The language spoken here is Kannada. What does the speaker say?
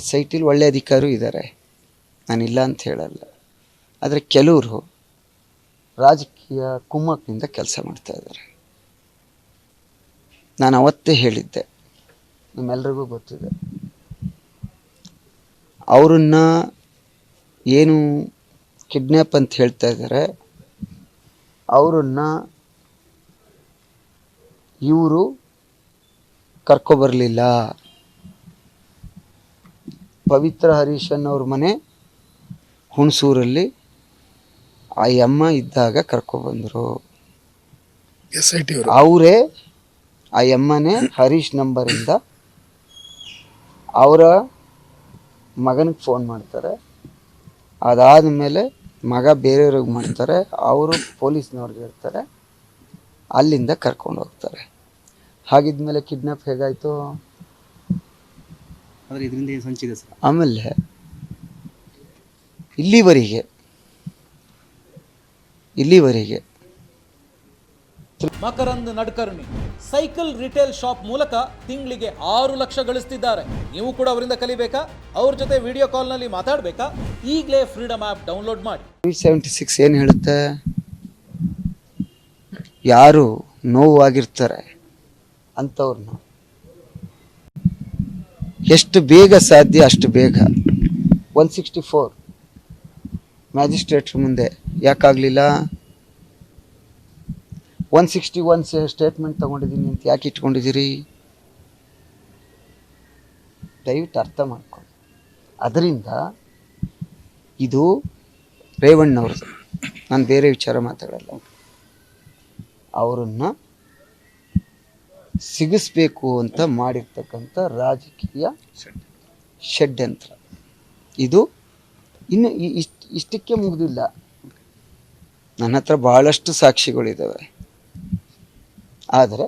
SIT ಒಳ್ಳೆ ಅಧಿಕಾರಿ ಇದ್ದಾರೆ, ನಾನಿಲ್ಲ ಅಂತ ಹೇಳಲ್ಲ. ಆದರೆ ಕೆಲವರು ರಾಜಕೀಯ ಕುಮ್ಮಕ್ಕಿನಿಂದ ಕೆಲಸ ಮಾಡ್ತಾ ಇದ್ದಾರೆ. ನಾನು ಅವತ್ತೇ ಹೇಳಿದ್ದೆ, ನಿಮ್ಮೆಲ್ರಿಗೂ ಗೊತ್ತಿದೆ, ಅವರನ್ನ ಏನು ಕಿಡ್ನ್ಯಾಪ್ ಅಂತ ಹೇಳ್ತಾ ಇದ್ದಾರೆ, ಅವರನ್ನ ಇವರು ಕರ್ಕೊಬರಲಿಲ್ಲ. ಪವಿತ್ರ ಹರೀಶನ್ ಅವ್ರ ಮನೆ ಹುಣಸೂರಲ್ಲಿ ಆ ಅಮ್ಮ ಇದ್ದಾಗ ಕರ್ಕೊಬಂದರು. ಅವರೇ ಆ ಅಮ್ಮನೇ ಹರೀಶ್ ನಂಬರಿಂದ ಅವರ ಮಗನಿಗೆ ಫೋನ್ ಮಾಡ್ತಾರೆ. ಅದಾದ ಮೇಲೆ ಮಗ ಬೇರೆಯವ್ರಿಗೆ ಮಾಡ್ತಾರೆ, ಅವರು ಪೊಲೀಸ್ನವ್ರಿಗೆ ಹೇಳ್ತಾರೆ, ಅಲ್ಲಿಂದ ಕರ್ಕೊಂಡು ಹೋಗ್ತಾರೆ. ಹಾಗಿದ್ಮೇಲೆ ಕಿಡ್ನಾಪ್ ಹೇಗಾಯಿತು? ಆಮೇಲೆ ಇಲ್ಲಿವರೆಗೆ ಮಕರಂದ್ ನಡ್ಕರ್ಣಿ ಸೈಕಲ್ ರಿಟೇಲ್ ಶಾಪ್ ಮೂಲಕ ತಿಂಗಳಿಗೆ 6 ಲಕ್ಷ ಗಳಿಸ್ತಿದ್ದಾರೆ. ನೀವು ಕೂಡ ಅವರಿಂದ ಕಲಿಬೇಕಾ? ಅವ್ರ ಜೊತೆ ವಿಡಿಯೋ ಕಾಲ್ನಲ್ಲಿ ಮಾತಾಡಬೇಕಾ? ಈಗಲೇ ಫ್ರೀಡಮ್ ಆ್ಯಪ್ ಡೌನ್ಲೋಡ್ ಮಾಡಿ. 76 ಏನು ಹೇಳುತ್ತೆ? ಯಾರು ನೋವಾಗಿರ್ತಾರೆ ಅಂಥವ್ರನ್ನ ಎಷ್ಟು ಬೇಗ ಸಾಧ್ಯ ಅಷ್ಟು ಬೇಗ 164 ಮ್ಯಾಜಿಸ್ಟ್ರೇಟ್ರ್ ಮುಂದೆ ಯಾಕಾಗಲಿಲ್ಲ? 161 ಸ್ಟೇಟ್ಮೆಂಟ್ ತೊಗೊಂಡಿದ್ದೀನಿ ಅಂತ ಯಾಕೆ ಇಟ್ಕೊಂಡಿದ್ದೀರಿ? ದಯವಿಟ್ಟು ಅರ್ಥ ಮಾಡ್ಕೊಳ್ಳಿ. ಅದರಿಂದ ಇದು ರೇವಣ್ಣವ್ರದ್ದು, ನಾನು ಬೇರೆ ವಿಚಾರ ಮಾತಾಡಲ್ಲ. ಅವರನ್ನು ಸಿಗಿಸ್ಬೇಕು ಅಂತ ಮಾಡಿರ್ತಕ್ಕಂಥ ರಾಜಕೀಯ ಷಡ್ಯಂತ್ರ ಇದು. ಇನ್ನು ಇಷ್ಟಕ್ಕೆ ಮುಗಿದಿಲ್ಲ. ನನ್ನ ಹತ್ರ ಭಾಳಷ್ಟು ಸಾಕ್ಷಿಗಳಿದ್ದಾವೆ. ಆದರೆ